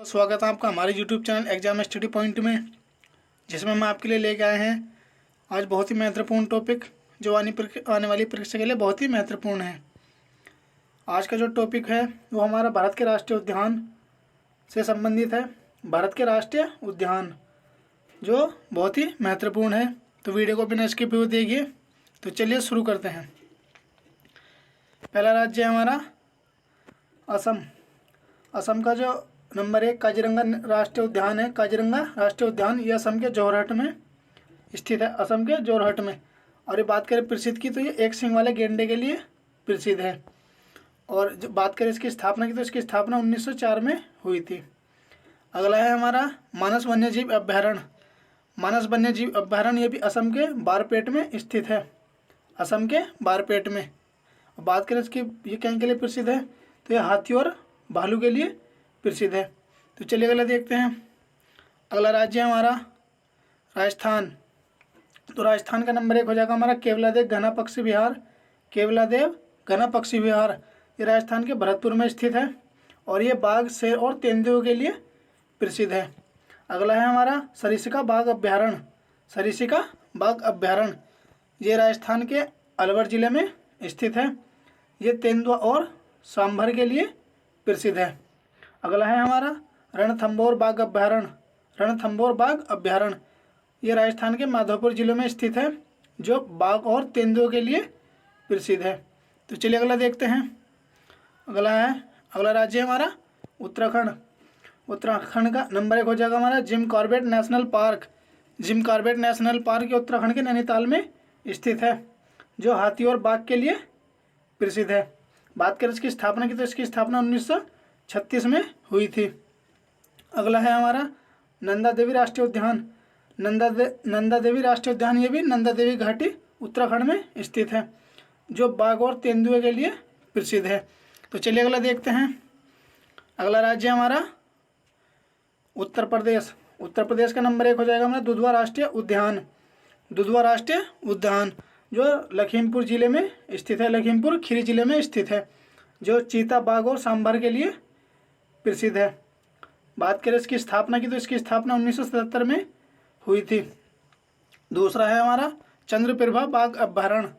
स्वागत है आपका हमारे YouTube channel exam study point में, जिसमें हम आपके लिए लेके आए हैं आज बहुत ही महत्वपूर्ण टॉपिक जो आने वाली परीक्षा के लिए बहुत ही महत्वपूर्ण है। आज का जो टॉपिक है वो हमारा भारत के राष्ट्रीय उद्यान से संबंधित है। भारत के राष्ट्रीय उद्यान जो बहुत ही महत्वपूर्ण है, तो वीडियो को बिना स्किप हुए देखिए। तो चलिए शुरू करते हैं। पहला राज्य है हमारा असम। असम का जो नंबर 1 काजीरंगा राष्ट्रीय उद्यान है। काजीरंगा राष्ट्रीय उद्यान ये असम के जोरहट में स्थित है, असम के जोरहट में। और ये बात करें प्रसिद्ध की, तो ये एक सींग वाले गेंडे के लिए प्रसिद्ध है। और जब बात करें इसकी स्थापना की, तो इसकी स्थापना 1904 में हुई थी। अगला है हमारा मानस वन्यजीव अभ्यारण्य। मानस वन्यजीव अभ्यारण्य ये भी असम के बारपेट में स्थित है, असम के बारपेट में। बात करें इसकी ये क्या के लिए प्रसिद्ध है, तो ये हाथी और भालू के लिए प्रसिद्ध है। तो चलिए अगला देखते हैं। अगला राज्य है हमारा राजस्थान। तो राजस्थान का नंबर 1 हो जाएगा हमारा केवलादेव घना पक्षी विहार। केवलादेव घना पक्षी विहार ये राजस्थान के भरतपुर में स्थित है और ये बाघ, शेर और तेंदुओं के लिए प्रसिद्ध है। अगला है हमारा सरिस्का बाघ अभ्यारण्य। सरिस्का बाघ अभ्यारण्य ये राजस्थान के अलवर जिले में स्थित है। ये तेंदुआ और सांभर के लिए प्रसिद्ध है। अगला है हमारा रणथंभौर बाघ अभ्यारण्य। रणथंभौर बाघ अभ्यारण्य ये राजस्थान के माधोपुर जिले में स्थित है, जो बाघ और तेंदुओं के लिए प्रसिद्ध है। तो चलिए अगला देखते हैं। अगला राज्य है हमारा उत्तराखंड। उत्तराखंड का नंबर 1 हो जाएगा हमारा Jim Corbett national park. Jim Corbett national park ये उत्तराखंड के नैनीताल में स्थित है, जो हाथी और बाघ के लिए प्रसिद्ध है। बात करें इसकी स्थापना की, तो इसकी स्थापना 1936 में हुई थी। अगला है हमारा नंदा देवी राष्ट्रीय उद्यान। नंदा देवी राष्ट्रीय उद्यान ये भी नंदा देवी घाटी उत्तराखंड में स्थित है, जो बाघ और तेंदुए के लिए प्रसिद्ध है। तो चलिए अगला देखते हैं। अगला राज्य हमारा उत्तर प्रदेश। उत्तर प्रदेश का नंबर 1 हो जाएगा हमारा दुधवा राष्ट्रीय उद्यान। दुधवा राष्ट्रीय उद्यान जो लखीमपुर जिले में स्थित है, लखीमपुर खीरी जिले में स्थित है, जो चीता, बाघ और सांभर के लिए प्रसिद्ध है। बात करें इसकी स्थापना की, तो इसकी स्थापना 1977 में हुई थी। दूसरा है हमारा चंद्रप्रभा बाघ अभ्यारण्य।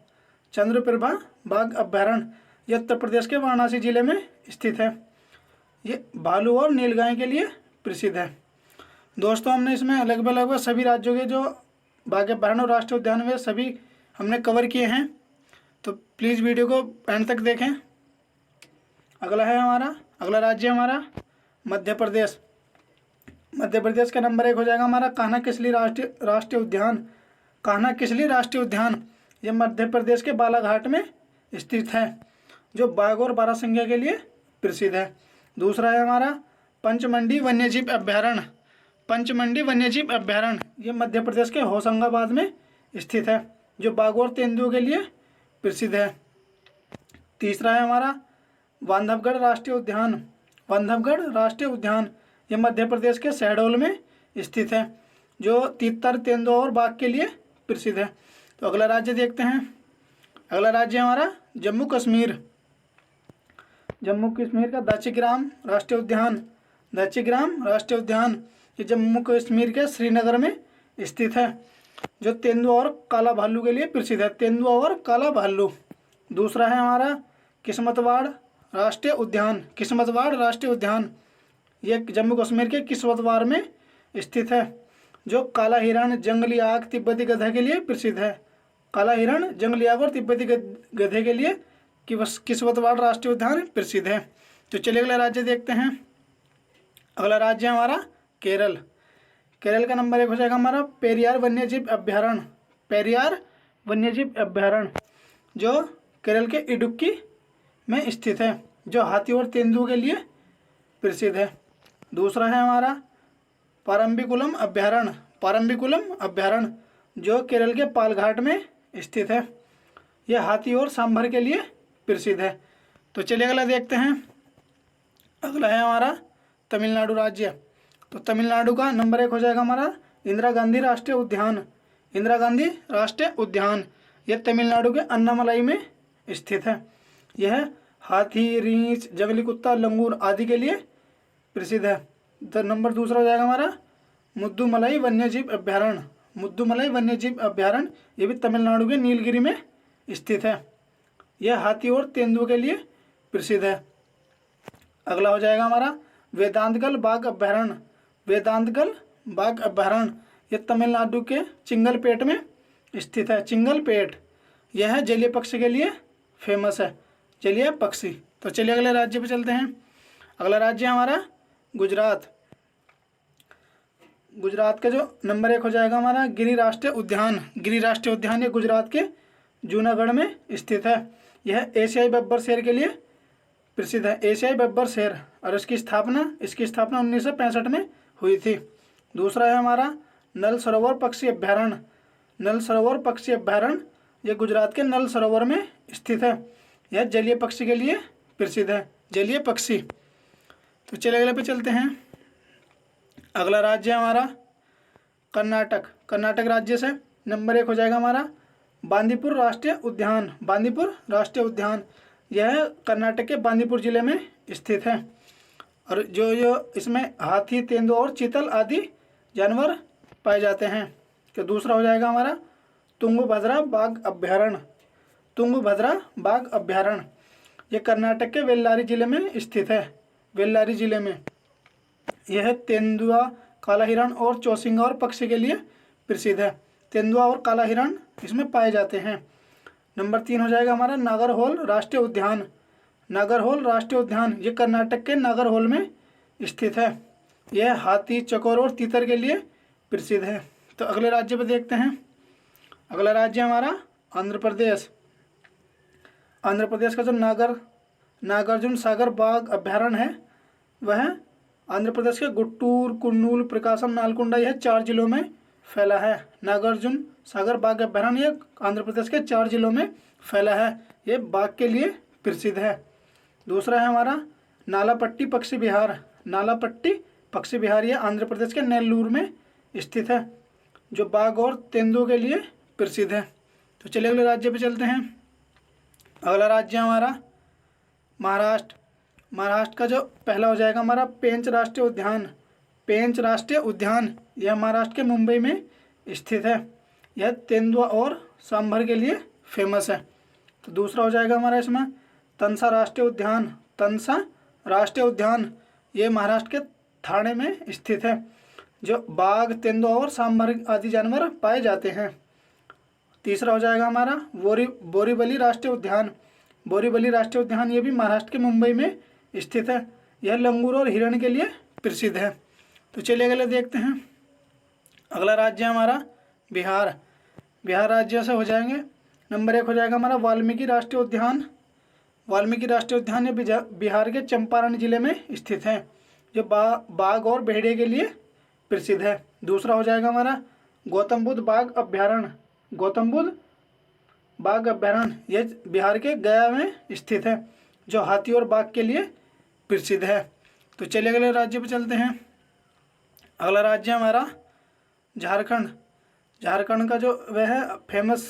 चंद्रप्रभा बाघ अभ्यारण्य यह उत्तर प्रदेश के वाराणसी जिले में स्थित है। ये भालू और नीलगाय के लिए प्रसिद्ध है। दोस्तों, हमने इसमें लगभग सभी राज्यों के जो बाघ अभ्यारण्य और राष्ट्रीय उद्यान हुए सभी हमने कवर किए हैं, तो प्लीज़ वीडियो को एंड तक देखें। अगला राज्य हमारा मध्य प्रदेश। मध्य प्रदेश का नंबर 1 हो जाएगा हमारा कान्हा किसली राष्ट्रीय उद्यान। कान्हा किसली राष्ट्रीय उद्यान ये मध्य प्रदेश के बालाघाट में स्थित है, जो बाघ और बारहसिंगा के लिए प्रसिद्ध है। दूसरा है हमारा पंचमंडी वन्यजीव अभ्यारण्य। पंचमंडी वन्यजीव अभ्यारण्य ये मध्य प्रदेश के होशंगाबाद में स्थित है, जो बाघ और तेंदुओं के लिए प्रसिद्ध है। तीसरा है हमारा बांधवगढ़ राष्ट्रीय उद्यान। बांधवगढ़ राष्ट्रीय उद्यान ये मध्य प्रदेश के शहडोल में स्थित है, जो तीतर, तेंदुआ और बाघ के लिए प्रसिद्ध है। तो अगला राज्य देखते हैं। अगला राज्य हमारा जम्मू कश्मीर। जम्मू कश्मीर का दाचीग्राम राष्ट्रीय उद्यान। दाचीग्राम राष्ट्रीय उद्यान ये जम्मू कश्मीर के श्रीनगर में स्थित है, जो तेंदुआ और काला भालू के लिए प्रसिद्ध है। तेंदुआ और काला भालू। दूसरा है हमारा किस्मतवाड़ राष्ट्रीय उद्यान। किस्मतवाड़ राष्ट्रीय उद्यान ये जम्मू कश्मीर के किस्मतवाड़ में स्थित है, जो काला हिरण, जंगली आग, तिब्बती गधा के लिए प्रसिद्ध है। काला हिरण, जंगली आग और तिब्बती गधे के लिए किस्मतवाड़ राष्ट्रीय उद्यान प्रसिद्ध है। तो चलिए अगला राज्य देखते हैं। अगला राज्य हमारा केरल। केरल का नंबर 1 हो जाएगा हमारा पेरियार वन्यजीव अभ्यारण्य। पेरियार वन्यजीव अभ्यारण्य जो केरल के इडुक्की में स्थित है, जो हाथी और तेंदुओं के लिए प्रसिद्ध है। दूसरा है हमारा पारम्बिकुलम अभ्यारण्य। पारम्बिकुलम अभ्यारण्य जो केरल के पालघाट में स्थित है, यह हाथी और सांभर के लिए प्रसिद्ध है। तो चलिए अगला देखते हैं। अगला है हमारा तमिलनाडु राज्य। तो तमिलनाडु का नंबर 1 हो जाएगा हमारा इंदिरा गांधी राष्ट्रीय उद्यान। इंदिरा गांधी राष्ट्रीय उद्यान यह तमिलनाडु के अन्नामलाई में स्थित है। यह हाथी, रीछ, जंगली कुत्ता, लंगूर आदि के लिए प्रसिद्ध है। तो नंबर दूसरा हो जाएगा हमारा मुद्दुमलाई वन्यजीव अभ्यारण्य। मुद्दुमलाई वन्यजीव अभ्यारण्य ये भी तमिलनाडु के नीलगिरी में स्थित है। यह हाथी और तेंदुओं के लिए प्रसिद्ध है। अगला हो जाएगा हमारा वेदांतगल बाघ अभ्यारण्य। वेदांतगल बाघ अभ्यारण्य ये तमिलनाडु के चिंगलपेट में स्थित है। चिंगलपेट यह जलीय पक्षी के लिए फेमस है, जलीय पक्षी। तो चलिए अगले राज्य पे चलते हैं। अगला राज्य हमारा गुजरात। गुजरात का जो नंबर 1 हो जाएगा हमारा गिरि राष्ट्रीय उद्यान। गिरि राष्ट्रीय उद्यान ये गुजरात के जूनागढ़ में स्थित है। यह एशियाई बब्बर शेर के लिए प्रसिद्ध है। एशियाई बब्बर शेर और इसकी स्थापना 1965 में हुई थी। दूसरा है हमारा नल सरोवर पक्षी अभ्यारण्य। नल सरोवर पक्षी अभ्यारण्य यह गुजरात के नल सरोवर में स्थित है। यह जलीय पक्षी के लिए प्रसिद्ध है, जलीय पक्षी। तो चलिए अगले पे चलते हैं। अगला राज्य हमारा कर्नाटक। कर्नाटक राज्य से नंबर 1 हो जाएगा हमारा बांदीपुर राष्ट्रीय उद्यान। बांदीपुर राष्ट्रीय उद्यान यह कर्नाटक के बांदीपुर जिले में स्थित है और जो इसमें हाथी, तेंदुआ और चीतल आदि जानवर पाए जाते हैं। तो दूसरा हो जाएगा हमारा तुंगभद्रा बाघ अभ्यारण्य। तुंगभद्रा बाघ अभ्यारण्य यह कर्नाटक के वेल्लारी जिले में स्थित है। वेल्लारी जिले में यह तेंदुआ, काला हिरण और चौसिंगा और पक्षी के लिए प्रसिद्ध है। तेंदुआ और काला हिरण इसमें पाए जाते हैं। नंबर 3 हो जाएगा हमारा नागरहोल राष्ट्रीय उद्यान। नागरहोल राष्ट्रीय उद्यान ये कर्नाटक के नागरहोल में स्थित है। यह हाथी, चकोर और तीतर के लिए प्रसिद्ध है। तो अगले राज्य पर देखते हैं। अगला राज्य हमारा आंध्र प्रदेश। आंध्र प्रदेश का जो नागार्जुन सागर बाघ अभ्यारण्य है वह आंध्र प्रदेश के गुट्टूर, कुन्नूल, प्रकाशम, नालकुंडा यह 4 जिलों में फैला है। नागार्जुन सागर बाघ अभ्यारण्य आंध्र प्रदेश के 4 जिलों में फैला है। ये बाघ के लिए प्रसिद्ध है। दूसरा है हमारा नालापट्टी पक्षी विहार। नालापट्टी पक्षी विहार यह आंध्र प्रदेश के नेल्लूर में स्थित है, जो बाघ और तेंदुओं के लिए प्रसिद्ध है। तो चलिए अगले राज्य पे चलते हैं। अगला राज्य हमारा महाराष्ट्र। महाराष्ट्र का जो पहला हो जाएगा हमारा पेंच राष्ट्रीय उद्यान। पेंच राष्ट्रीय उद्यान यह महाराष्ट्र के मुंबई में स्थित है। यह तेंदुआ और सांभर के लिए फेमस है। तो दूसरा हो जाएगा हमारा इसमें तंसा राष्ट्रीय उद्यान। तंसा राष्ट्रीय उद्यान ये महाराष्ट्र के ठाणे में स्थित है, जो बाघ, तेंदुआ और सांभर आदि जानवर पाए जाते हैं। तीसरा हो जाएगा हमारा बोरीवली राष्ट्रीय उद्यान। बोरीवली राष्ट्रीय उद्यान ये भी महाराष्ट्र के मुंबई में स्थित है। यह लंगूर और हिरण के लिए प्रसिद्ध है। तो चलिए अगले देखते हैं। अगला राज्य हमारा बिहार। बिहार राज्य से हो जाएंगे नंबर 1 हो जाएगा हमारा वाल्मीकि राष्ट्रीय उद्यान। वाल्मीकि राष्ट्रीय उद्यान ये बिहार के चंपारण जिले में स्थित है, जो बाघ और भेड़िए के लिए प्रसिद्ध है। दूसरा हो जाएगा हमारा गौतम बुद्ध बाघ अभ्यारण्य। गौतम बुद्ध बाघ अभ्यारण्य यह बिहार के गया में स्थित है, जो हाथी और बाघ के लिए प्रसिद्ध है। तो चलिए अगले राज्य पर चलते हैं। अगला राज्य हमारा झारखंड। झारखंड का जो वह है फेमस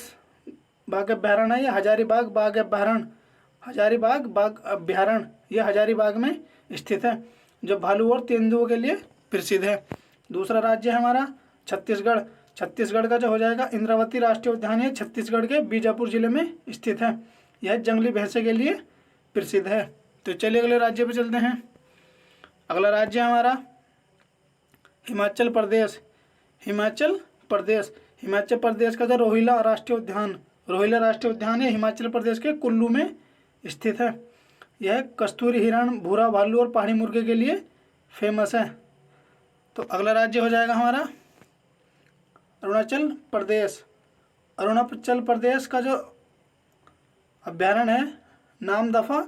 बाघ अभ्यारण्य है, यह हजारीबाग बाघ अभ्यारण्य। हजारीबाग बाघ अभ्यारण्य यह हजारीबाग में स्थित है, जो भालू और तेंदुओं के लिए प्रसिद्ध है। दूसरा राज्य है हमारा छत्तीसगढ़। छत्तीसगढ़ का जो हो जाएगा इंद्रावती राष्ट्रीय उद्यान है, छत्तीसगढ़ के बीजापुर जिले में स्थित है। यह जंगली भैंसे के लिए प्रसिद्ध है। तो चलिए अगले राज्य पर चलते हैं। अगला राज्य हमारा हिमाचल प्रदेश। हिमाचल प्रदेश। हिमाचल प्रदेश का जो रोहिला राष्ट्रीय उद्यान। रोहिला राष्ट्रीय उद्यान है हिमाचल प्रदेश के कुल्लू में स्थित है। यह कस्तूरी हिरण, भूरा भालू और पहाड़ी मुर्गे के लिए फेमस है। तो अगला राज्य हो जाएगा हमारा अरुणाचल प्रदेश। अरुणाचल प्रदेश का जो अभ्यारण्य है नामदफा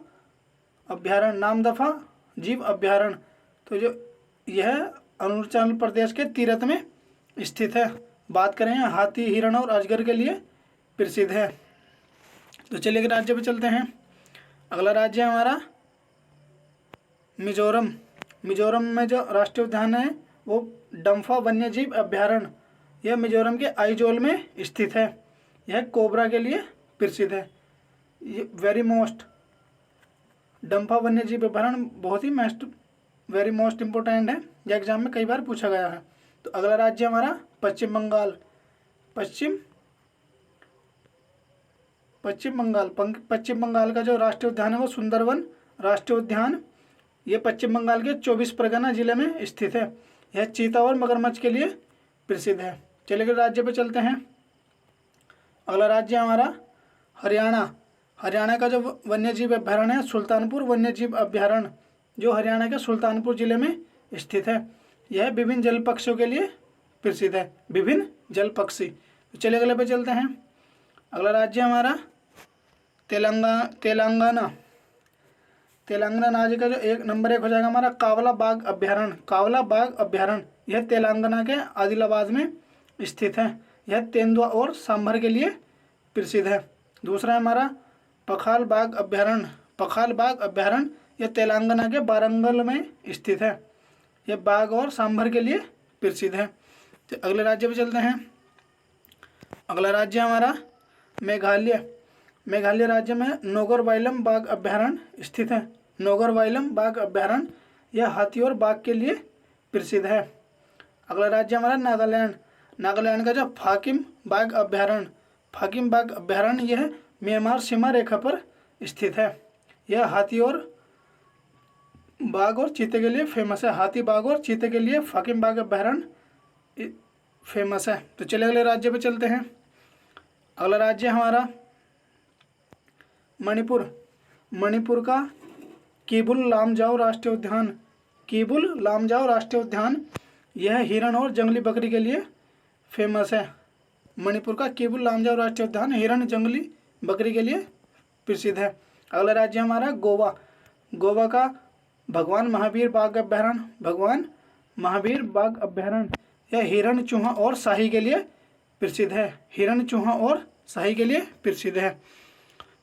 अभ्यारण्य, नामदफा जीव अभ्यारण्य। तो जो यह अरुणाचल प्रदेश के तीरथ में स्थित है। बात करें हाथी, हिरण और अजगर के लिए प्रसिद्ध है। तो चलिए राज्य पे चलते हैं। अगला राज्य हमारा मिजोरम। मिजोरम में जो राष्ट्रीय उद्यान है वो डम्फा वन्यजीव अभ्यारण्य। यह मिजोरम के आइजोल में स्थित है। यह कोबरा के लिए प्रसिद्ध है। ये वेरी मोस्ट डम्फा वन्यजीव अभ्यारण्य बहुत ही वेरी मोस्ट इम्पोर्टेंट है, यह एग्जाम में कई बार पूछा गया है। तो अगला राज्य हमारा पश्चिम बंगाल। पश्चिम बंगाल का जो राष्ट्रीय उद्यान है वो सुंदरवन राष्ट्रीय उद्यान, ये पश्चिम बंगाल के 24 परगना जिले में स्थित है। यह चीता और मगरमच्छ के लिए प्रसिद्ध है। चलिए राज्य पे चलते हैं। अगला राज्य हमारा हरियाणा। हरियाणा का जो वन्य जीव अभ्यारण्य है सुल्तानपुर वन्य जीव अभ्यारण्य, जो हरियाणा के सुल्तानपुर जिले में स्थित है। यह विभिन्न जल पक्षियों के लिए प्रसिद्ध है, विभिन्न जल पक्षी। तो चलिए अगले पे चलते हैं। अगला राज्य हमारा तेलंगाना। तेलंगाना राज्य का जो नंबर 1 हो जाएगा हमारा कावला बाघ अभ्यारण्य। कावला बाघ अभ्यारण्य यह तेलंगाना के आदिलाबाद में स्थित है। यह तेंदुआ और सांभर के लिए प्रसिद्ध है। दूसरा है हमारा पखाल बाघ अभ्यारण्य। पखाल बाघ अभ्यारण्य यह तेलंगाना के वारंगल में स्थित है। यह बाघ और सांभर के लिए प्रसिद्ध है। तो अगले राज्य पे चलते हैं। अगला राज्य हमारा मेघालय। मेघालय राज्य में नोगरवाइलम बाघ अभ्यारण्य स्थित है। नोगरवाइलम बाघ अभ्यारण्य यह हाथी और बाघ के लिए प्रसिद्ध है। अगला राज्य हमारा नागालैंड। नागालैंड का जो फाकिम बाघ अभ्यारण्य, फाकिम बाघ अभ्यारण्य यह म्यांमार सीमा रेखा पर स्थित है। यह हाथी और बाघ और चीते के लिए फेमस है। हाथी बाघ और चीते के लिए फाकिम बाघ अभ्यारण्य फेमस है। तो चलिए अगले राज्य पे चलते हैं। अगला राज्य हमारा मणिपुर। मणिपुर का किबुल लामजाओ राष्ट्रीय उद्यान। किबुल लामजाओ राष्ट्रीय उद्यान यह हिरण और जंगली बकरी के लिए फेमस है। मणिपुर का किबुल लामजाओ राष्ट्रीय उद्यान हिरण जंगली बकरी के लिए प्रसिद्ध है। अगला राज्य हमारा गोवा। गोवा का भगवान महावीर बाघ अभ्यारण्य। भगवान महावीर बाघ अभ्यारण्य यह हिरण चूहा और शाही के लिए प्रसिद्ध है। हिरण चूहा और शाही के लिए प्रसिद्ध है।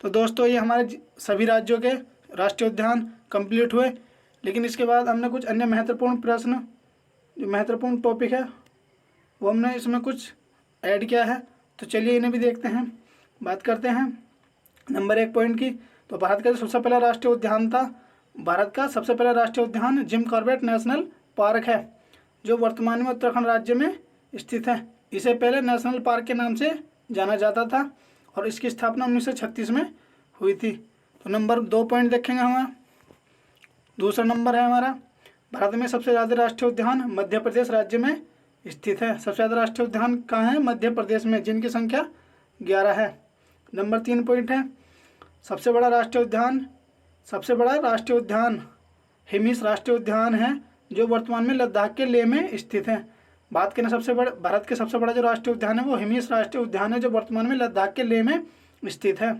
तो दोस्तों ये हमारे सभी राज्यों के राष्ट्रीय उद्यान कंप्लीट हुए, लेकिन इसके बाद हमने कुछ अन्य महत्वपूर्ण प्रश्न, जो महत्वपूर्ण टॉपिक है वो हमने इसमें कुछ ऐड किया है। तो चलिए इन्हें भी देखते हैं। बात करते हैं नंबर 1 पॉइंट की। तो भारत का जो सबसे पहला राष्ट्रीय उद्यान था, भारत का सबसे पहला राष्ट्रीय उद्यान जिम कॉर्बेट नेशनल पार्क है, जो वर्तमान में उत्तराखंड राज्य में स्थित है। इसे पहले नेशनल पार्क के नाम से जाना जाता था और इसकी स्थापना 1936 में हुई थी। तो नंबर 2 पॉइंट देखेंगे हमारा। दूसरा नंबर है हमारा भारत में सबसे ज़्यादा राष्ट्रीय उद्यान मध्य प्रदेश राज्य में स्थित है। सबसे ज़्यादा राष्ट्रीय उद्यान कहाँ है? मध्य प्रदेश में, जिनकी संख्या 11 है। नंबर 3 पॉइंट है सबसे बड़ा राष्ट्रीय उद्यान हिमिस राष्ट्रीय उद्यान है, जो वर्तमान में लद्दाख के लेह में स्थित है। बात करें भारत के सबसे बड़ा जो राष्ट्रीय उद्यान है वो हिमिस राष्ट्रीय उद्यान है, जो वर्तमान में लद्दाख के लेह में स्थित है।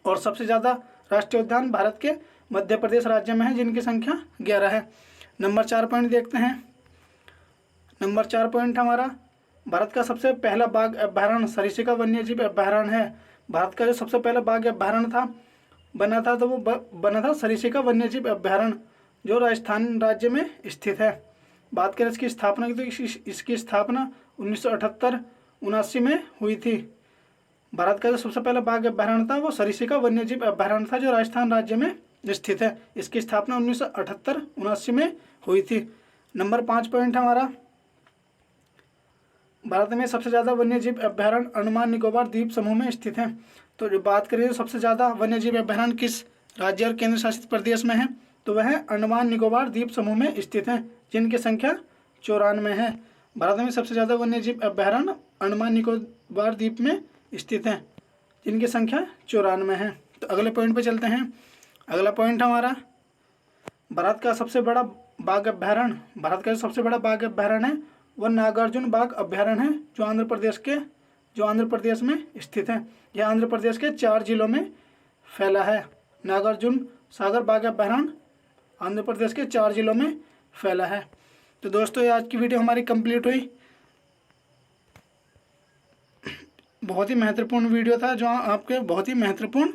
और सबसे ज़्यादा राष्ट्रीय उद्यान भारत के मध्य प्रदेश राज्य में है, जिनकी संख्या 11 है। नंबर 4 पॉइंट देखते हैं। नंबर 4 पॉइंट हमारा भारत का सबसे पहला बाघ अभ्यारण्य सरिस्का वन्यजीव अभ्यारण्य है। भारत का जो सबसे पहला बाघ अभ्यारण्य बना था सरिस्का वन्यजीव अभ्यारण्य, जो राजस्थान राज्य में स्थित है। बात करें इसकी स्थापना की, तो इसकी स्थापना 1978-79 में हुई थी। भारत का जो सबसे पहला बाघ अभ्यारण्य था वो सरिस्का वन्यजीव अभ्यारण्य था, जो राजस्थान राज्य में स्थित है। इसकी स्थापना 1978-79 में हुई थी। नंबर 5 पॉइंट हमारा भारत में सबसे ज़्यादा वन्यजीव अभ्यारण्य अंडमान निकोबार द्वीप समूह में स्थित है। तो जो बात करें सबसे ज़्यादा वन्यजीव अभ्यारण्य किस राज्य और केंद्र शासित प्रदेश में है, तो वह अंडमान निकोबार द्वीप समूह में स्थित है, जिनकी संख्या 94 है। भारत में सबसे ज़्यादा वन्यजीव अभ्यारण्य अंडमान निकोबार द्वीप में स्थित हैं, जिनकी संख्या 94 है। तो अगले पॉइंट पे चलते हैं। अगला पॉइंट हमारा भारत का सबसे बड़ा बाघ अभ्यारण्य है वह नागार्जुन बाघ अभ्यारण्य है, जो आंध्र प्रदेश में स्थित है। यह आंध्र प्रदेश के 4 जिलों में फैला है। नागार्जुन सागर बाघ अभ्यारण्य आंध्र प्रदेश के 4 जिलों में फैला है। तो दोस्तों ये आज की वीडियो हमारी कंप्लीट हुई। बहुत ही महत्वपूर्ण वीडियो था, जो आपके बहुत ही महत्वपूर्ण